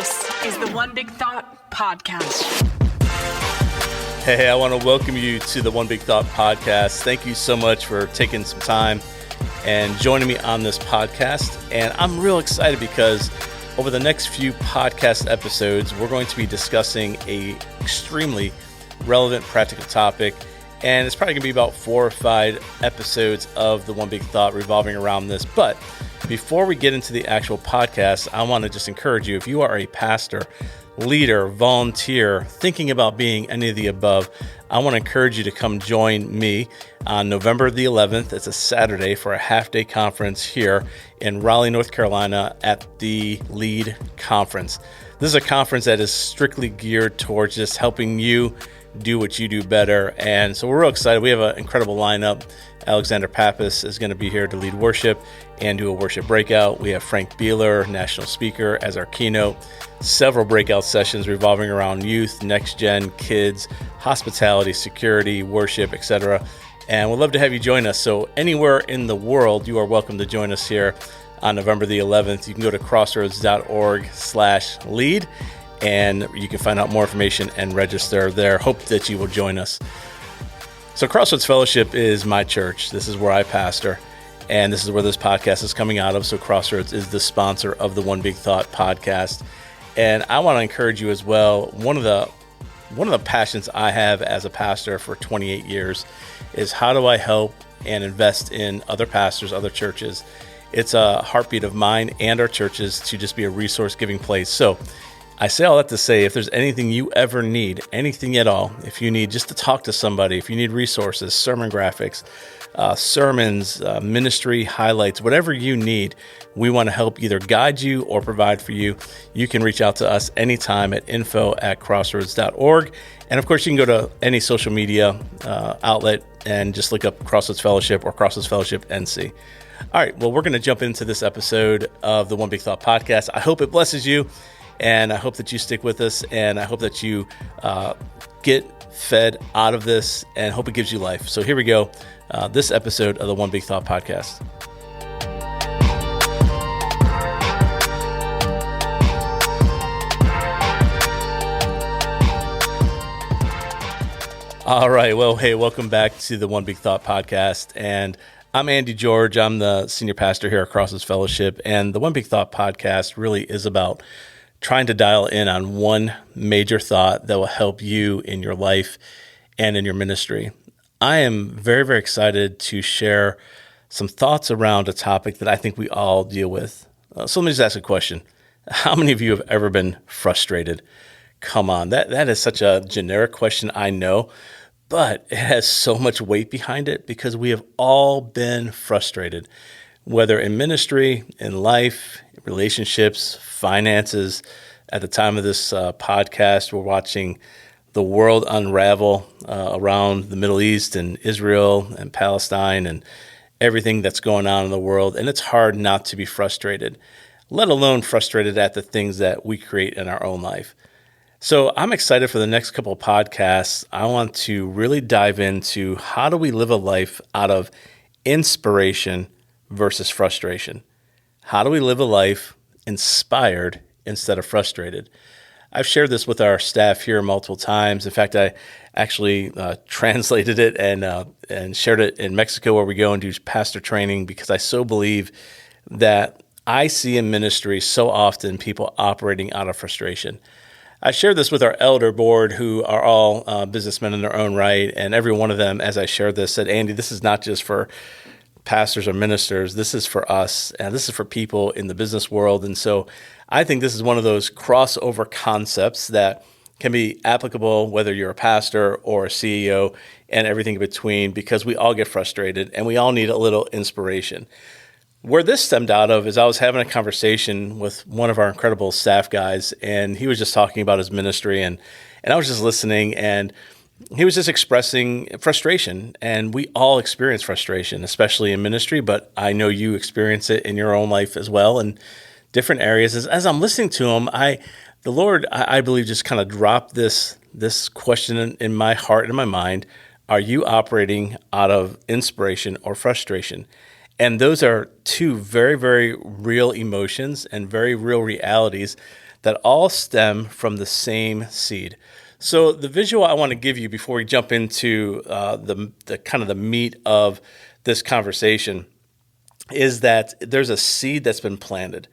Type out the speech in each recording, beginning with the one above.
This is the One Big Thought Podcast. Hey, I want to welcome you to the One Big Thought Podcast. Thank you so much for taking some time and joining me on this podcast. And I'm real excited because over the next few podcast episodes, we're going to be discussing a extremely relevant practical topic. And it's probably going to be about 4 or 5 episodes of the One Big Thought revolving around this. But before we get into the actual podcast, I want to just encourage you, if you are a pastor, leader, volunteer, thinking about being any of the above, I want to encourage you to come join me on November the 11th. It's a Saturday for a half-day conference here in Raleigh, North Carolina at the LEAD Conference. This is a conference that is strictly geared towards just helping you do what you do better. And so we're real excited. We have an incredible lineup. Alexander Pappas is going to be here to lead worship and do a worship breakout. We have Frank Beeler, national speaker, as our keynote. Several breakout sessions revolving around youth, next gen, kids, hospitality, security, worship, etc. And we'd love to have you join us. So anywhere in the world, you are welcome to join us here on November the 11th. You can go to crossroads.org/lead and you can find out more information and register there. Hope that you will join us. So Crossroads Fellowship is my church. This is where I pastor, and this is where this podcast is coming out of. So Crossroads is the sponsor of the One Big Thought podcast. And I want to encourage you as well. One of the passions I have as a pastor for 28 years is how do I help and invest in other pastors, other churches. It's a heartbeat of mine and our churches to just be a resource-giving place. So I say all that to say, if there's anything you ever need, anything at all, if you need just to talk to somebody, if you need resources, sermon graphics, sermons, ministry highlights, whatever you need, we want to help either guide you or provide for you. You can reach out to us anytime at info@crossroads.org. And of course, you can go to any social media outlet and just look up Crossroads Fellowship or Crossroads Fellowship NC. All right, well, we're going to jump into this episode of the One Big Thought podcast. I hope it blesses you. And I hope that you stick with us, and I hope that you get fed out of this, and hope it gives you life. So here we go, this episode of the One Big Thought podcast. All right, well, hey, welcome back to the One Big Thought podcast, and I'm Andy George. I'm the senior pastor here at Crossroads Fellowship, and the One Big Thought podcast really is about trying to dial in on one major thought that will help you in your life and in your ministry. I am very, very excited to share some thoughts around a topic that I think we all deal with. So let me just ask a question. How many of you have ever been frustrated? Come on, that is such a generic question, I know, but it has so much weight behind it because we have all been frustrated, whether in ministry, in life, relationships, finances. At the time of this podcast, we're watching the world unravel around the Middle East and Israel and Palestine and everything that's going on in the world. And it's hard not to be frustrated, let alone frustrated at the things that we create in our own life. So I'm excited for the next couple of podcasts. I want to really dive into how do we live a life out of inspiration versus frustration? How do we live a life inspired instead of frustrated? I've shared this with our staff here multiple times. In fact, I actually translated it and shared it in Mexico, where we go and do pastor training, because I so believe that I see in ministry so often people operating out of frustration. I shared this with our elder board, who are all businessmen in their own right, and every one of them, as I shared this, said, Andy, this is not just for pastors or ministers, this is for us, and this is for people in the business world. And so I think this is one of those crossover concepts that can be applicable whether you're a pastor or a CEO and everything in between, because we all get frustrated and we all need a little inspiration. Where this stemmed out of is I was having a conversation with one of our incredible staff guys, and he was just talking about his ministry, and I was just listening, and he was just expressing frustration, and we all experience frustration, especially in ministry, but I know you experience it in your own life as well in different areas. As I'm listening to him, the Lord, I believe, just kind of dropped this question in my heart and in my mind. Are you operating out of inspiration or frustration? And those are two very, very real emotions and very real realities that all stem from the same seed. So the visual I want to give you before we jump into the kind of the meat of this conversation is that there's a seed that's been planted.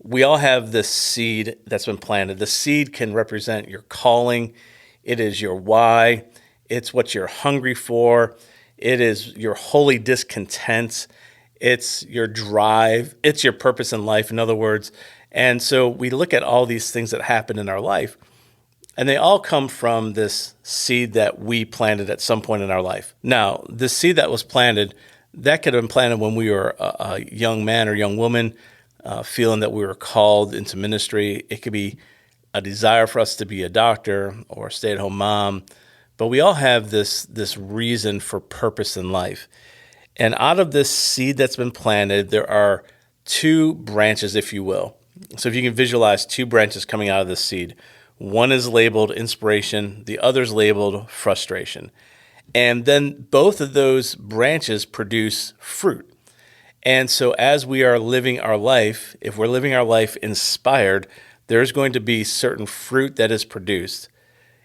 We all have this seed that's been planted. The seed can represent your calling. It is your why. It's what you're hungry for. It is your holy discontent. It's your drive. It's your purpose in life, in other words. And so we look at all these things that happen in our life, and they all come from this seed that we planted at some point in our life. Now, the seed that was planted, that could have been planted when we were a young man or young woman, feeling that we were called into ministry. It could be a desire for us to be a doctor or a stay-at-home mom, but we all have this reason for purpose in life. And out of this seed that's been planted, there are two branches, if you will. So if you can visualize two branches coming out of this seed, one is labeled inspiration, the other is labeled frustration. And then both of those branches produce fruit. And so as we are living our life, if we're living our life inspired, there's going to be certain fruit that is produced.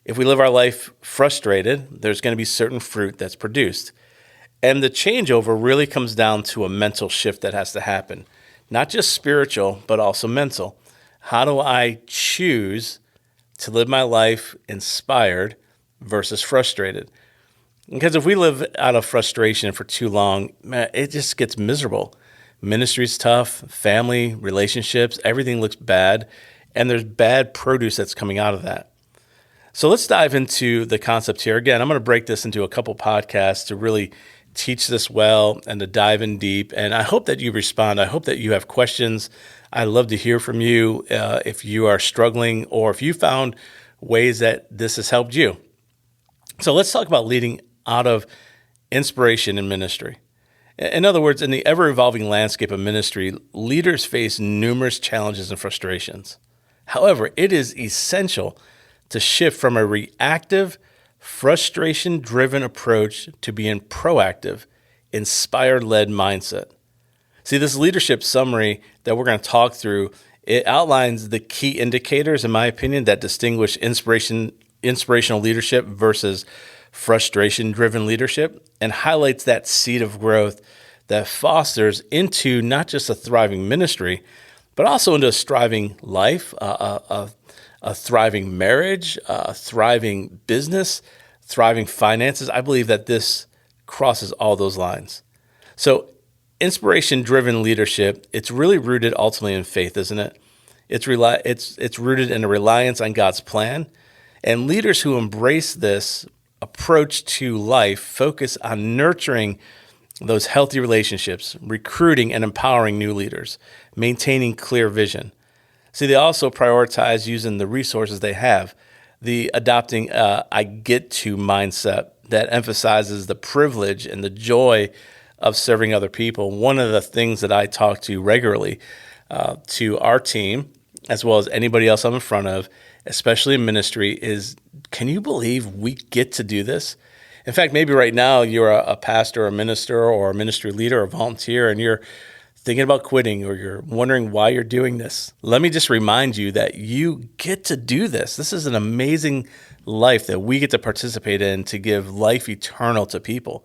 If we live our life frustrated, there's going to be certain fruit that's produced. And the changeover really comes down to a mental shift that has to happen. Not just spiritual, but also mental. How do I choose to live my life inspired versus frustrated? Because if we live out of frustration for too long, man, it just gets miserable. Ministry's tough, family, relationships, everything looks bad, and there's bad produce that's coming out of that. So let's dive into the concept here. Again, I'm going to break this into a couple podcasts to really teach this well and to dive in deep. And I hope that you respond. I hope that you have questions. I'd love to hear from you if you are struggling or if you found ways that this has helped you. So let's talk about leading out of inspiration in ministry. In other words, in the ever-evolving landscape of ministry, leaders face numerous challenges and frustrations. However, it is essential to shift from a reactive, frustration-driven approach to being proactive, inspired-led mindset. See, this leadership summary that we're going to talk through, it outlines the key indicators, in my opinion, that distinguish inspirational leadership versus frustration-driven leadership, and highlights that seed of growth that fosters into not just a thriving ministry, but also into a thriving life, a thriving marriage, a thriving business, thriving finances. I believe that this crosses all those lines. So inspiration-driven leadership, it's really rooted ultimately in faith, isn't it? It's rooted in a reliance on God's plan. And leaders who embrace this approach to life focus on nurturing those healthy relationships, recruiting and empowering new leaders, maintaining clear vision. See, they also prioritize using the resources they have, the adopting I get to mindset that emphasizes the privilege and the joy of serving other people. One of the things that I talk to regularly to our team, as well as anybody else I'm in front of, especially in ministry, is, can you believe we get to do this? In fact, maybe right now you're a pastor or a minister or a ministry leader or a volunteer, and you're thinking about quitting or you're wondering why you're doing this. Let me just remind you that you get to do this. This is an amazing life that we get to participate in to give life eternal to people.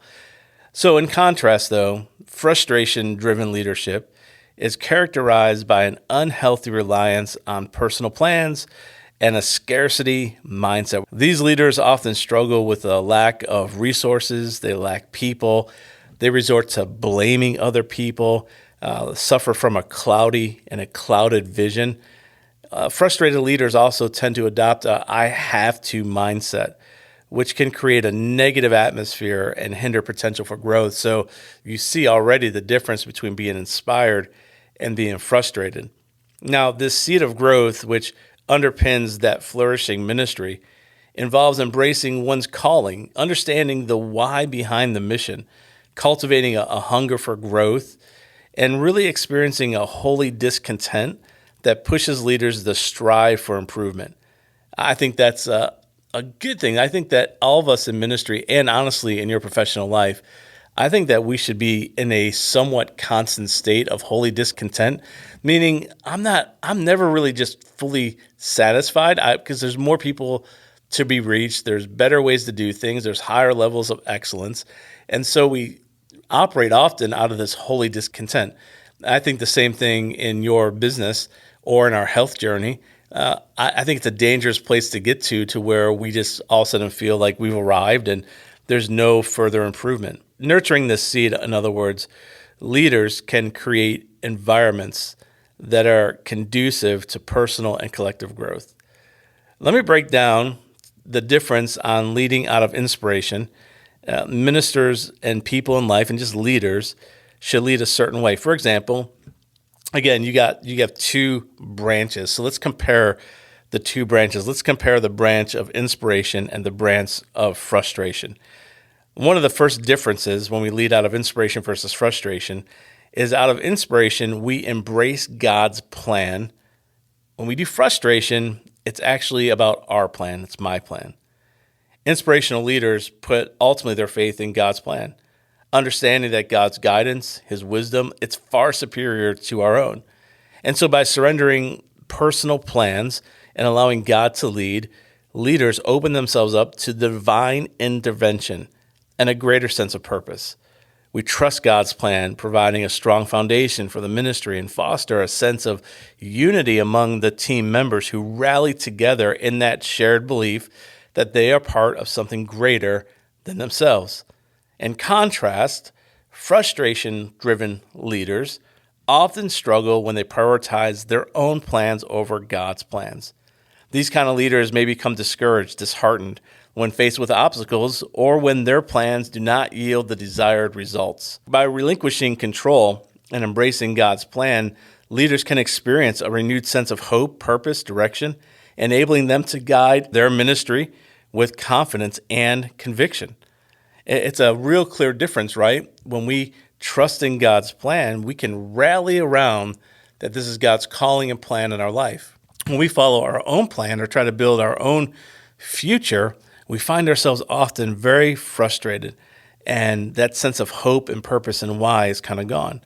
So in contrast, though, frustration-driven leadership is characterized by an unhealthy reliance on personal plans and a scarcity mindset. These leaders often struggle with a lack of resources. They lack people. They resort to blaming other people, suffer from a cloudy and a clouded vision. Frustrated leaders also tend to adopt a I have to mindset, which can create a negative atmosphere and hinder potential for growth. So you see already the difference between being inspired and being frustrated. Now, this seed of growth, which underpins that flourishing ministry, involves embracing one's calling, understanding the why behind the mission, cultivating a hunger for growth, and really experiencing a holy discontent that pushes leaders to strive for improvement. I think that's a good thing. I think that all of us in ministry, and honestly in your professional life, I think that we should be in a somewhat constant state of holy discontent, meaning I'm never really just fully satisfied because there's more people to be reached. There's better ways to do things. There's higher levels of excellence. And so we operate often out of this holy discontent. I think the same thing in your business or in our health journey. I think it's a dangerous place to get to where we just all of a sudden feel like we've arrived and there's no further improvement. Nurturing this seed, in other words, leaders can create environments that are conducive to personal and collective growth. Let me break down the difference on leading out of inspiration. Ministers and people in life and just leaders should lead a certain way. For example, again, you have two branches. So let's compare the two branches. Let's compare the branch of inspiration and the branch of frustration. One of the first differences when we lead out of inspiration versus frustration is out of inspiration, we embrace God's plan. When we do frustration, it's actually about our plan. It's my plan. Inspirational leaders put ultimately their faith in God's plan, understanding that God's guidance, his wisdom, it's far superior to our own. And so by surrendering personal plans and allowing God to lead, leaders open themselves up to divine intervention and a greater sense of purpose. We trust God's plan, providing a strong foundation for the ministry and foster a sense of unity among the team members who rally together in that shared belief that they are part of something greater than themselves. In contrast, frustration-driven leaders often struggle when they prioritize their own plans over God's plans. These kind of leaders may become discouraged, disheartened when faced with obstacles or when their plans do not yield the desired results. By relinquishing control and embracing God's plan, leaders can experience a renewed sense of hope, purpose, direction, enabling them to guide their ministry with confidence and conviction. It's a real clear difference, right? When we trust in God's plan, we can rally around that this is God's calling and plan in our life. When we follow our own plan or try to build our own future, we find ourselves often very frustrated, and that sense of hope and purpose and why is kind of gone.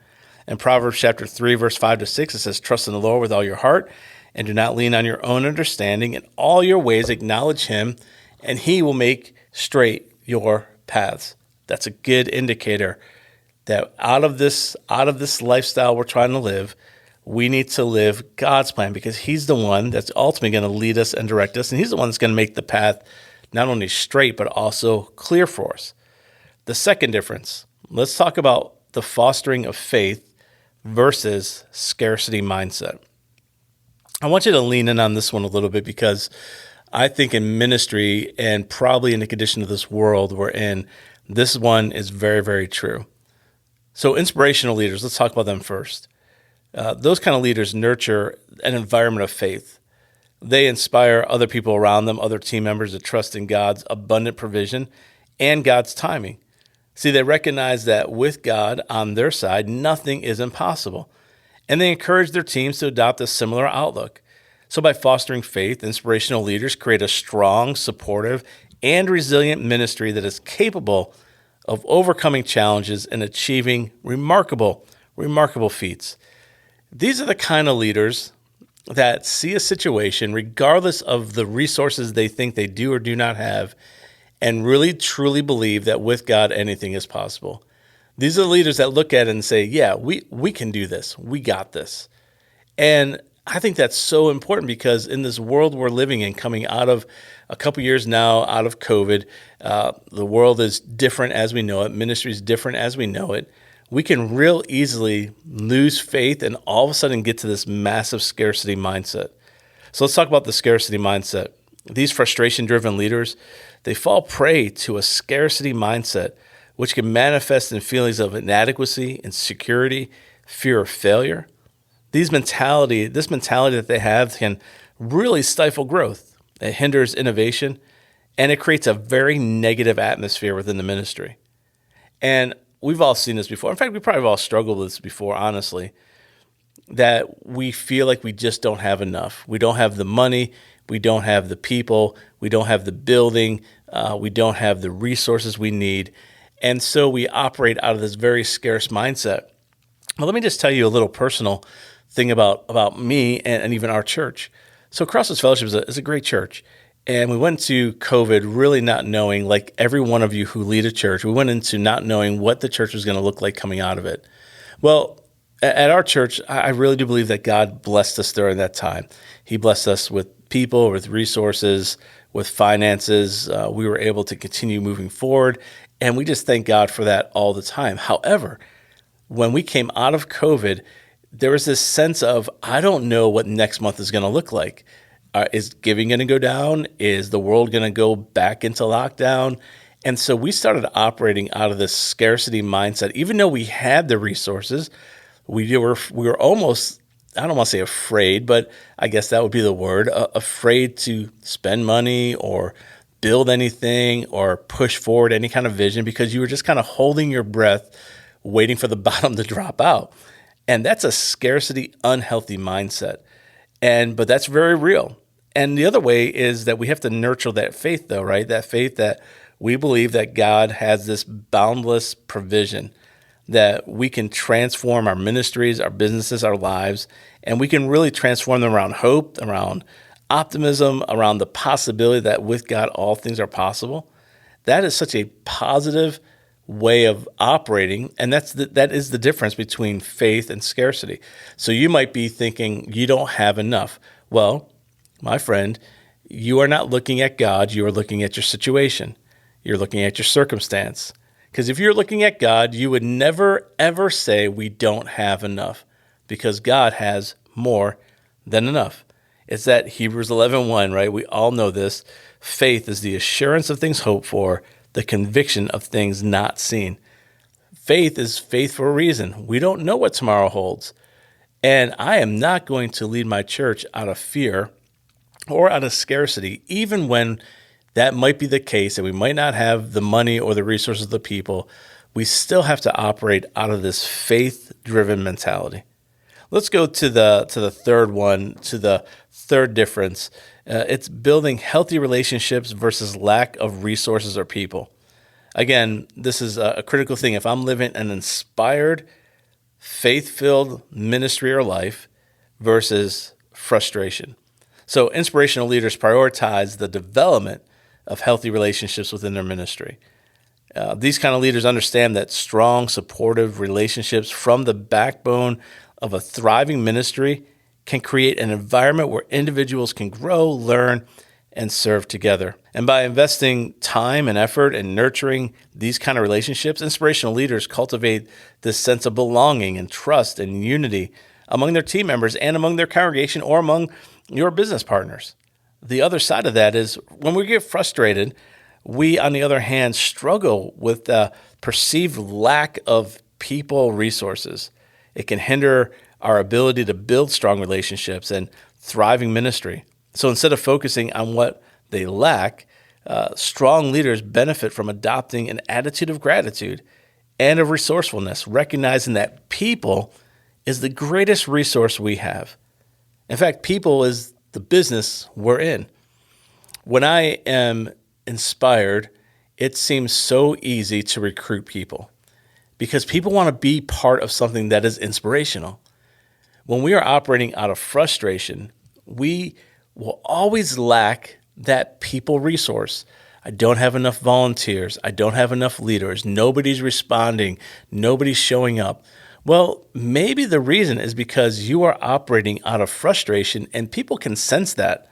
In Proverbs chapter 3, verse 5-6, it says, "Trust in the Lord with all your heart, and do not lean on your own understanding. In all your ways acknowledge him, and he will make straight your paths." That's a good indicator that out of this lifestyle we're trying to live, we need to live God's plan because he's the one that's ultimately going to lead us and direct us, and he's the one that's going to make the path not only straight but also clear for us. The second difference, let's talk about the fostering of faith versus scarcity mindset. I want you to lean in on this one a little bit because I think in ministry and probably in the condition of this world we're in, this one is very, very true. So inspirational leaders, let's talk about them first. Those kind of leaders nurture an environment of faith. They inspire other people around them, other team members, to trust in God's abundant provision and God's timing. See, they recognize that with God on their side, nothing is impossible. And they encourage their teams to adopt a similar outlook. So by fostering faith, inspirational leaders create a strong, supportive, and resilient ministry that is capable of overcoming challenges and achieving remarkable feats. These are the kind of leaders that see a situation, regardless of the resources they think they do or do not have, and really truly believe that with God, anything is possible. These are the leaders that look at it and say, yeah, we can do this. We got this. And I think that's so important because in this world we're living in, coming out of a couple years now, out of COVID, the world is different as we know it. Ministry is different as we know it. We can real easily lose faith and all of a sudden get to this massive scarcity mindset. So let's talk about the scarcity mindset. These frustration-driven leaders, they fall prey to a scarcity mindset, which can manifest in feelings of inadequacy, insecurity, fear of failure. This mentality that they have can really stifle growth. It hinders innovation, and it creates a very negative atmosphere within the ministry. And we've all seen this before. In fact, we probably have all struggled with this before, honestly, that we feel like we just don't have enough. We don't have the money. We don't have the people. We don't have the building. We don't have the resources we need. And so we operate out of this very scarce mindset. Well, let me just tell you a little personal thing about me and even our church. So Crossroads Fellowship is a great church. And we went to COVID really not knowing, like every one of you who lead a church, we went into not knowing what the church was going to look like coming out of it. Well, at our church, I really do believe that God blessed us during that time. He blessed us with people, with resources, with finances. We were able to continue moving forward. And we just thank God for that all the time. However, when we came out of COVID, there was this sense of, I don't know what next month is going to look like. Is giving going to go down? Is the world going to go back into lockdown? And so we started operating out of this scarcity mindset. Even though we had the resources, we were almost, I don't want to say afraid, but I guess that would be the word, afraid to spend money or build anything or push forward any kind of vision, because you were just kind of holding your breath, waiting for the bottom to drop out. And that's a scarcity, unhealthy mindset. But that's very real. And the other way is that we have to nurture that faith, though, right? That faith that we believe that God has this boundless provision, that we can transform our ministries, our businesses, our lives, and we can really transform them around hope, around optimism, around the possibility that with God, all things are possible. That is such a positive way of operating, and that is the difference between faith and scarcity. So you might be thinking you don't have enough. Well, my friend, you are not looking at God, you are looking at your situation. You're looking at your circumstance. Because if you're looking at God, you would never, ever say we don't have enough, because God has more than enough. It's that Hebrews 11:1, right? We all know this. Faith is the assurance of things hoped for, the conviction of things not seen. Faith is faith for a reason. We don't know what tomorrow holds. And I am not going to lead my church out of fear or out of scarcity, even when that might be the case and we might not have the money or the resources of the people. We still have to operate out of this faith-driven mentality. Let's go to the third one, to the third difference. It's building healthy relationships versus lack of resources or people. Again, this is a critical thing. If I'm living an inspired, faith-filled ministry or life versus frustration. So inspirational leaders prioritize the development of healthy relationships within their ministry. These kind of leaders understand that strong, supportive relationships from the backbone of a thriving ministry can create an environment where individuals can grow, learn, and serve together. And by investing time and effort in nurturing these kind of relationships, inspirational leaders cultivate this sense of belonging and trust and unity among their team members and among their congregation or among your business partners. The other side of that is when we get frustrated, we, on the other hand, struggle with the perceived lack of people resources. It can hinder our ability to build strong relationships and thriving ministry. So instead of focusing on what they lack, strong leaders benefit from adopting an attitude of gratitude and of resourcefulness, recognizing that people is the greatest resource we have. In fact, people is the business we're in. When I am inspired, it seems so easy to recruit people because people want to be part of something that is inspirational. When we are operating out of frustration, we will always lack that people resource. I don't have enough volunteers. I don't have enough leaders. Nobody's responding. Nobody's showing up. Well, maybe the reason is because you are operating out of frustration, and people can sense that.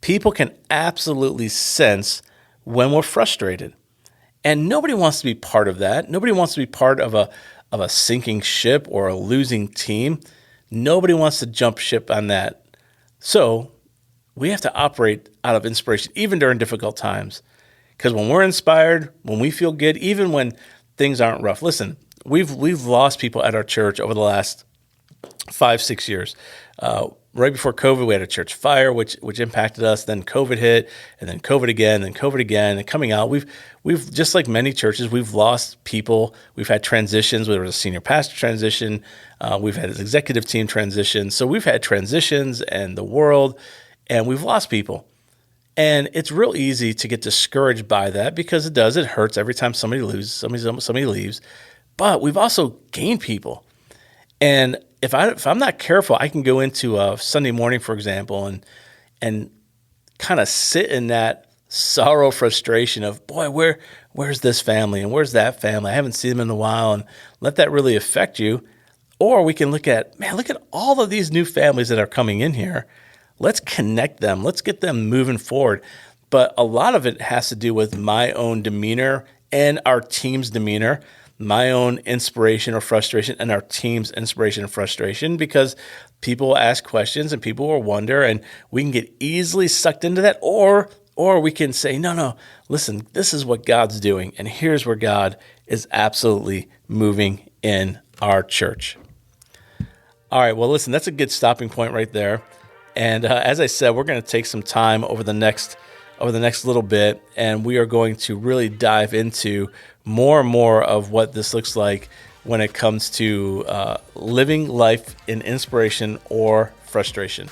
People can absolutely sense when we're frustrated. And nobody wants to be part of that. Nobody wants to be part of a sinking ship or a losing team. Nobody wants to jump ship on that. So we have to operate out of inspiration, even during difficult times. Because when we're inspired, when we feel good, even when things aren't rough. Listen, we've lost people at our church over the last 5-6 years. Right before COVID, we had a church fire, which impacted us. Then COVID hit, and then COVID again, then COVID again. And coming out, we've just like many churches, we've lost people. We've had transitions. There was a senior pastor transition. We've had an executive team transition. So we've had transitions and the world, and we've lost people. And it's real easy to get discouraged by that because it hurts every time somebody leaves. But we've also gained people. And if I'm not careful, I can go into a Sunday morning, for example, and kind of sit in that sorrow, frustration of, boy, where's this family and where's that family? I haven't seen them in a while, and let that really affect you. Or we can look at all of these new families that are coming in here. Let's connect them. Let's get them moving forward. But a lot of it has to do with my own demeanor and our team's demeanor, my own inspiration or frustration and our team's inspiration and frustration, because people ask questions and people will wonder, and we can get easily sucked into that. Or we can say, no, listen, this is what God's doing, and here's where God is absolutely moving in our church. All right, well, listen, that's a good stopping point right there. And as I said, we're going to take some time over the next little bit, and we are going to really dive into more and more of what this looks like when it comes to living life in inspiration or frustration.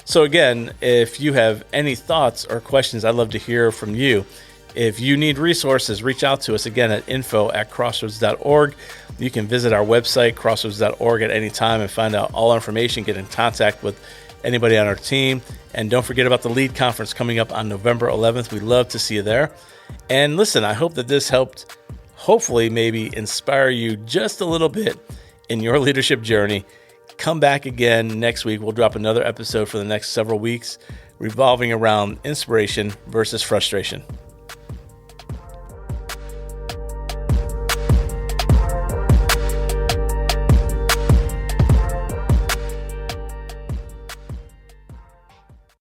So again, if you have any thoughts or questions, I'd love to hear from you. If you need resources, reach out to us again at info@crossroads.org. You can visit our website, crossroads.org, at any time and find out all our information, get in contact with anybody on our team. And don't forget about the LEAD conference coming up on November 11th. We'd love to see you there. And listen, I hope that this helped, hopefully maybe inspire you just a little bit in your leadership journey. Come back again next week. We'll drop another episode for the next several weeks revolving around inspiration versus frustration.